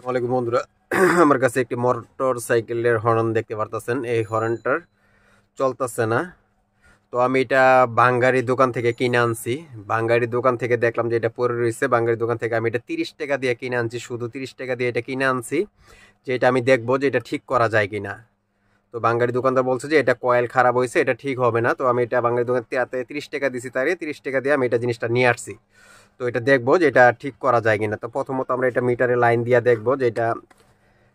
ওয়ালাইকুম বন্ধুরা, আমার কাছে একটি মোটর সাইকেলের হর্ন দেখতে পারতেছেন। এই হর্নটার চলতেছে না। তো আমি এটা বাঙ্গারি দোকান থেকে কিনে আনছি। বাঙ্গারি দোকান থেকে দেখলাম যে এটা পড়ে রয়েছে। বাঙ্গারি দোকান থেকে আমি এটা 30 টাকা দিয়ে কিনে আনছি, শুধু 30 টাকা দিয়ে এটা কিনে আনছি, যে এটা আমি দেখবো যে এটা ঠিক করা যায় কিনা। তো বাঙ্গারি দোকানদার বলছে যে এটা কয়েল খারাপ হয়েছে, এটা ঠিক হবে না। তো আমি এটা বাঙ্গারি দোকান থেকে 30 টাকা দিছি, তারে 30 টাকা দিয়ে আমি এটা জিনিসটা নিয়ে আসছি। তো এটা দেখবো যে এটা ঠিক করা যায় কিনা। তো প্রথমত আমরা এটা মিটারে লাইন দিয়ে দেখবো যে এটা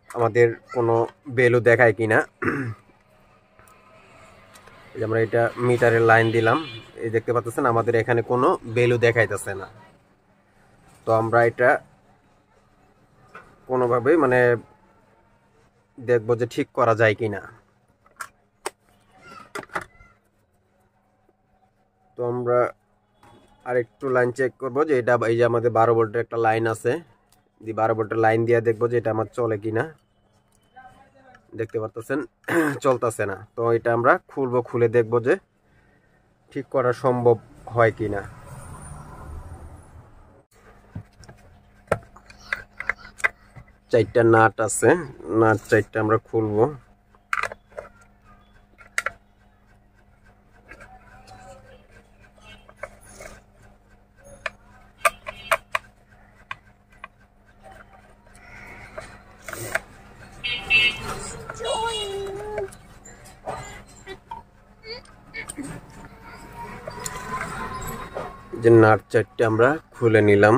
আমাদের কোনো ভ্যালু দেখায় কিনা। আমরা এটা মিটারের লাইন দিলাম, এই দেখতে পাচ্ছেন আমাদের এখানে কোনো ভ্যালু দেখাইতেছে না। তো আমরা এটা কোনোভাবে দেখবো যে ঠিক করা যায় কিনা। তো আমরা আরেকটু লাইন চেক করবো যে এটা, এই যে আমাদের 12 ভোল্টের একটা লাইন আছে, 12 ভোল্টের লাইন দিয়ে দেখবো যে এটা আমার চলে কিনা। দেখতে পারতেছেন চলতেছে না। তো এটা আমরা খুলবো, খুলে দেখবো যে ঠিক করা সম্ভব হয় কিনা। চারটা নাট আছে, নাট চারটা আমরা খুলবো। যে নাট চারটা আমরা খুলে নিলাম।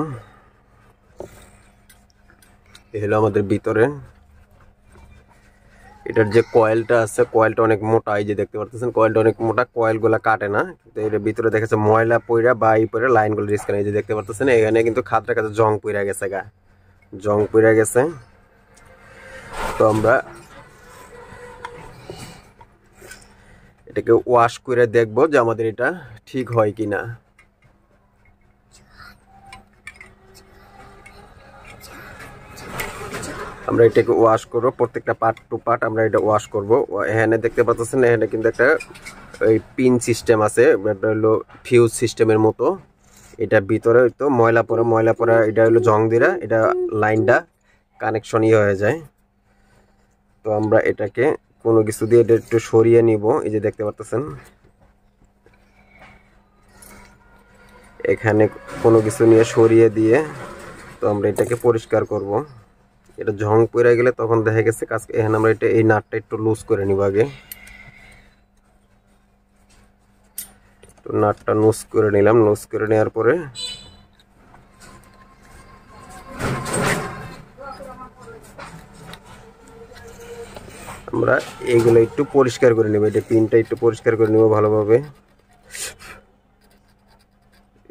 এ হলো আমাদের ভিতরে। এটার যে কয়েলটা আছে, কয়েলটা অনেক মোটা, এই যে দেখতে পাচ্ছেন কয়েলটা অনেক মোটা, কয়েলগুলা কাটে না। কিন্তু এর ভিতরে দেখেছে ময়লা পইরা বা এই পরে লাইনগুলো রিস্কান, এই যে দেখতে পাচ্ছেন এখানে কিন্তু খাতটা কাছে জং পইরা গেছে, জং পইরা গেছে। তো আমরা এটাকে ওয়াশ করে দেখবো যে আমাদের এটা ঠিক হয় কিনা। আমরা এটাকে ওয়াশ করবো, প্রত্যেকটা পার্ট টু পার্ট আমরা এটা ওয়াশ করবো। এখানে দেখতে পাচ্ছেন এখানে কিন্তু একটা ওই পিন সিস্টেম আছে, এটা হলো ফিউজ সিস্টেমের মতো। এটার ভিতরে তো ময়লা পড়া, এটা হলো জং দিরা, এটা লাইনটা কানেকশনই হয়ে যায়। তো আমরা এটাকে কোনো কিছু দিয়ে এটা একটু সরিয়ে নিব। এই যে দেখতে পাচ্ছেন এখানে কোনো কিছু নিয়ে সরিয়ে দিয়ে তো আমরা এটাকে পরিষ্কার করব। এটা জং পড়ে গেলে তখন দেখা গেছে কাজ। এখানে আমরা এটা এই নাটটা একটু লুজ করে নিব আগে। তো নাটটা লুজ করে নিলাম, লুজ করে নেওয়ার পরে আমরা এইগুলো একটু পরিষ্কার করে নেব। এটা পিনটা একটু পরিষ্কার করে নেব ভালোভাবে।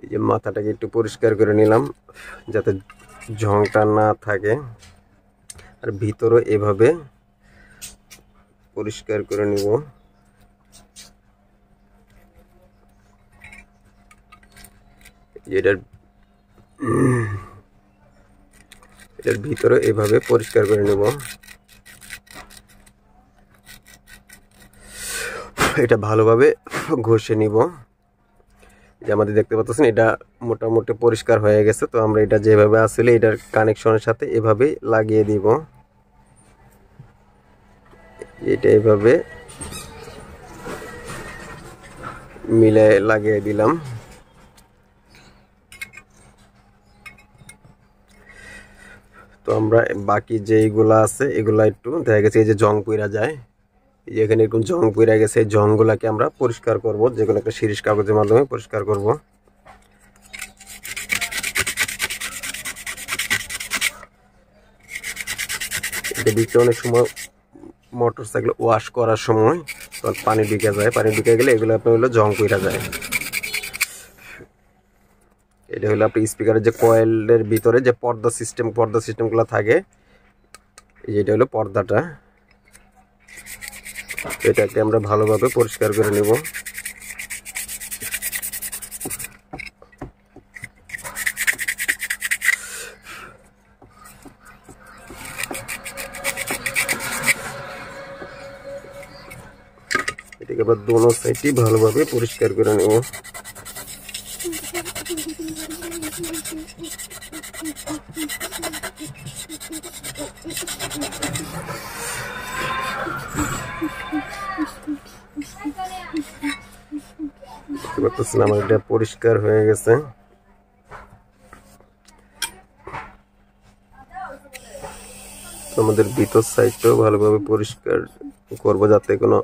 এই যে মাথাটাকে একটু পরিষ্কার করে নিলাম যাতে জংটা না থাকে। আর ভিতরে এভাবে পরিষ্কার করে নিব। এটার ভিতরে এভাবে পরিষ্কার করে নেব। এটা ভালোভাবে ঘষে নিব। যে আমাদের দেখতে পাচ্ছেন এটা মোটামুটি পরিষ্কার হয়ে গেছে। তো আমরা এটা যেভাবে আসলে এটার কানেকশনের সাথে এভাবে লাগিয়ে দিব। এটা এভাবে মিলে লাগিয়ে দিলাম। তো আমরা বাকি যেইগুলা আছে এগুলা একটু দেখা গেছে এই যে জং পইরা যায়, এই যে এখানে এরকম জং পইরা গেছে, এই জংগুলাকে আমরা পরিষ্কার করব, যেগুলো একটা শিরিষ কাগজের মাধ্যমে পরিষ্কার করব। এটা দিতে অনেক সময় মোটর সাইকেল ওয়াশ করার সময় পানি ঢুকে যায়, পানি ঢুকে গেলে এগুলো আপনার হলো জং পইরা যায়। এটা হলো আপনি স্পিকারের যে কয়েলের ভিতরে যে পর্দা সিস্টেমগুলো থাকে, এটা হলো পর্দাটা। এটাকে আমরা ভালোভাবে পরিষ্কার করে নেব। এটাকে আবার দোনো সাইডই ভালোভাবে পরিষ্কার করে নেব। আমার এটা পরিষ্কার হয়ে গেছে। আমাদের ভিতর সাইডটাও ভালোভাবে পরিষ্কার করব যাতে কোনো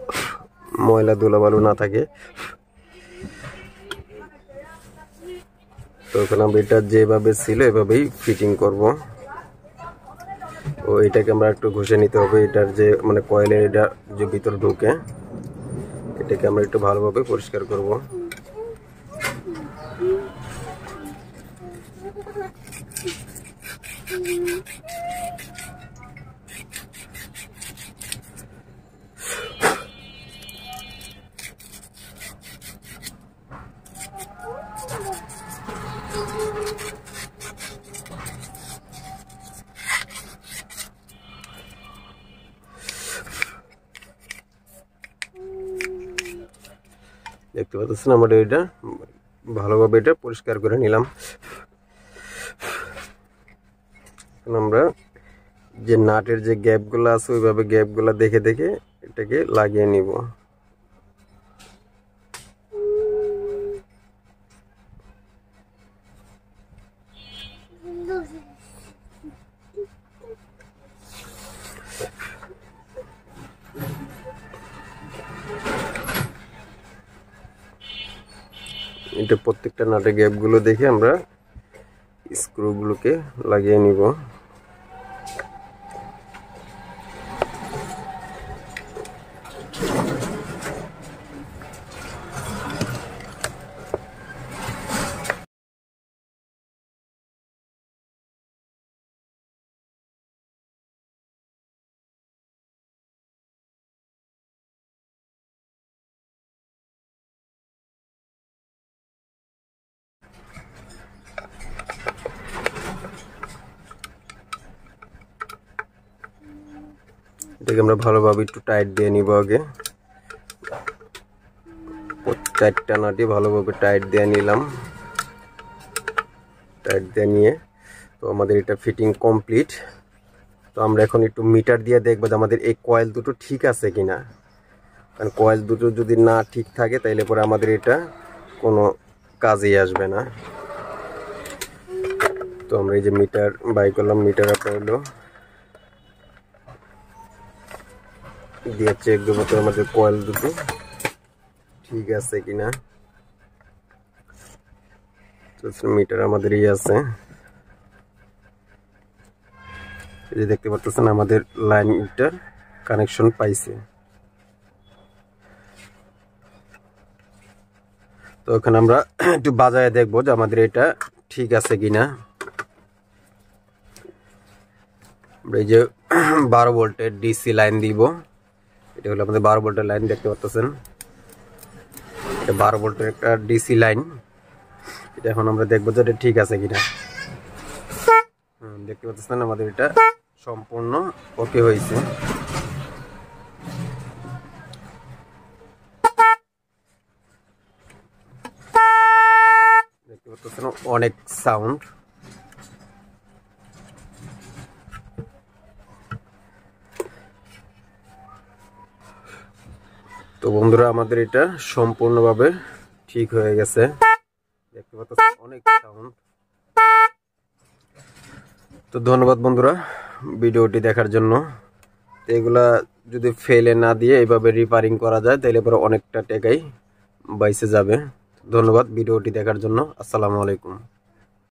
ময়লা ধুলাবালু না থাকে। তো এখন আমরা এটা যেভাবে ছিল এভাবেই ফিটিং করব। ও এটাকে আমরা একটু ঘষে নিতে হবে, এটার যে মানে কয়েলের এটা যে ভিতর ঢুকে এটাকে আমরা একটু ভালোভাবে পরিষ্কার করব। দেখতে পাচ্ছেন আমরা এটা ভালোভাবে এটা পরিষ্কার করে নিলাম। আমরা যে নাটের যে গ্যাপগুলো আছে ওইভাবে গ্যাপগুলো দেখে দেখে এটাকে লাগিয়ে নিব। এটা প্রত্যেকটা নাটের গ্যাপগুলো দেখে আমরা স্ক্রুগুলোকে লাগিয়ে নিব। এটাকে আমরা ভালোভাবে একটু টাইট দিয়ে নিব। আগে চারটা নাটি ভালোভাবে টাইট দিয়ে নিলাম। টাইট দিয়ে নিয়ে তো আমাদের এটা ফিটিং কমপ্লিট। তো আমরা এখন একটু মিটার দিয়ে দেখবো যে আমাদের এই কয়েল দুটো ঠিক আছে কিনা। কারণ কয়েল দুটো যদি না ঠিক থাকে তাইলে পরে আমাদের এটা কোনো কাজেই আসবে না। তো আমরা এই যে মিটার বাই করলাম, মিটার আপনার হলো দিয়ে চেক দেবো তো আমাদের কয়েল দুটো ঠিক আছে কিনা। তো মিটার আমাদের আছে, এই যে দেখতে পাচ্ছেন আমাদের লাইনটা কানেকশন পাইছে। তো এখানে আমরা একটু বাজায় দেখবো যে আমাদের এটা ঠিক আছে কিনা। আমরা এই যে 12 ভোল্টের ডিসি লাইন দিব। এটা হলো আমাদের 12 ভোল্টের লাইন, দেখতে পাচ্ছেন এটা 12 ভোল্টের একটা ডিসি লাইন। এটা এখন আমরা দেখবো যে এটা ঠিক আছে কিনা। দেখতে পাচ্ছেন আমাদের এটা সম্পূর্ণ ওকে হয়েছে। দেখতে পাচ্ছেন অনেক সাউন্ড। তো বন্ধুরা আমাদের এটা সম্পূর্ণভাবে ঠিক হয়ে গেছে। দেখতে পাচ্ছেন অনেক সাউন্ড। তো ধন্যবাদ বন্ধুরা ভিডিওটি দেখার জন্য। এগুলা যদি ফেলে না দিয়ে এইভাবে রিপেয়ারিং করা যায় তাহলে পরে অনেকটা টাকাই বাইসে যাবে। ধন্যবাদ ভিডিওটি দেখার জন্য। আসসালামু আলাইকুম।